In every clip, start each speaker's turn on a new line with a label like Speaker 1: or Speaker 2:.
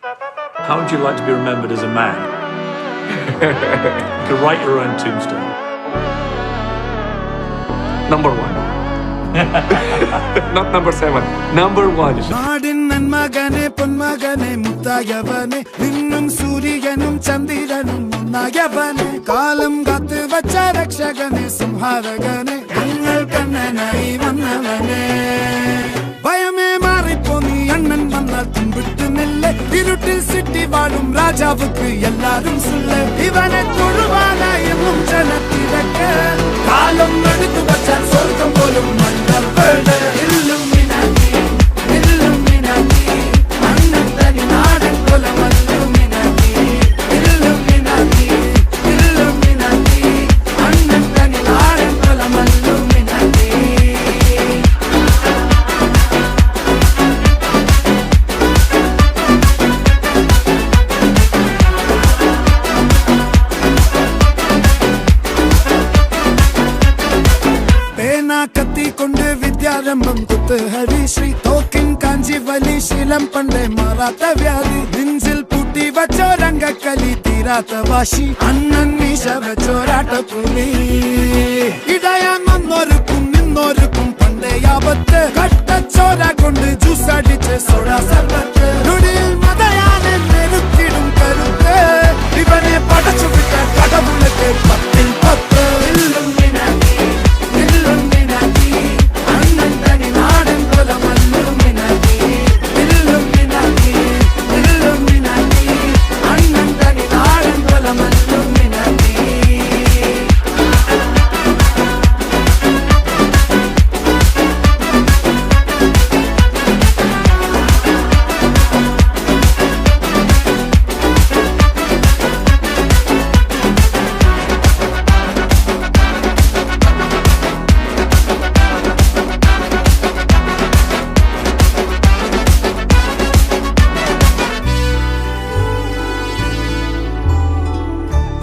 Speaker 1: How would you like to be remembered as a man? You could write your own tombstone.
Speaker 2: Number 1. Not number 7. Number 1.
Speaker 3: നാടിൻ നന്മകനെ പൊന്മകനെ മുത്തായവനെ നിന്നും സൂര്യനും ചന്ദ്രനും ഒന്നായവനെ കാലം കാത്ത് വച്ച രക്ഷകനെ സംഹാരകനെ ഞങ്ങൾ കണ്ണനായി വന്നവനെ ഭയമേ മാറിപ്പോ നീ അണ്ണൻ വന്നാൽ തുമ്പിട്ട് നെല്ല് ഇരുട്ടിൽ സിറ്റി വാഴും രാജാവുക്ക് എല്ലാരും സുല്ല് ഇവനെ തൊഴുവാനായും ജനത്തിരക്ക് കാലം എടുത്തു വച്ചാൽ സ്വർഗം പോലും കത്തിക്കൊണ്ട് വിദ്യാരംഭം കുത്ത് ഹരിശ്രീ തോക്കിൻ കാഞ്ചി വലി ശീലം പണ്ടേ മാറാത്ത വ്യാധി നെഞ്ചിൽ പൂട്ടി വച്ചോരംഗക്കലി തീരാത്ത വാശി അണ്ണൻ മീശ വെച്ചോരാട്ട പുലി ഇടയാങ്ങൊന്നൊരുക്കും നിന്നൊരുക്കും പണ്ടേ ആപത്ത് കട്ടച്ചോര കൊണ്ട് ജ്യൂസ് അടിച്ച് സോഡാ സർബത്ത് നൊടിയിൽ മതയാനെ നെരുക്കിടും കരുത്ത് ഇവനെ പടച്ചു വിട്ട കടവുളക്ക് 10-ൽ 10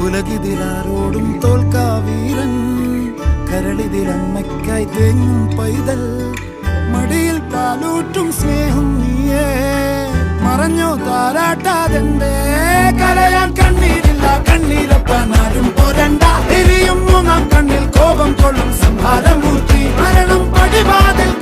Speaker 3: ഉലകിതിലാരോടും തോൽക്കാവീരൻ കരളിതിലമ്മയ്ക്കായി തേങ്ങും പൈതൽ മടിയിൽ പാലൂട്ടും സ്നേഹം നീയേ മറഞ്ഞോ താരാട്ടാതെന്തേ കരയാൻ കണ്ണീരില്ല കണ്ണീരപ്പാനാരും പോരണ്ട എരിയും മൂന്നാം കണ്ണിൽ കോപം കൊള്ളും സംഹാരമൂർത്തി മരണം പടിവാതിൽ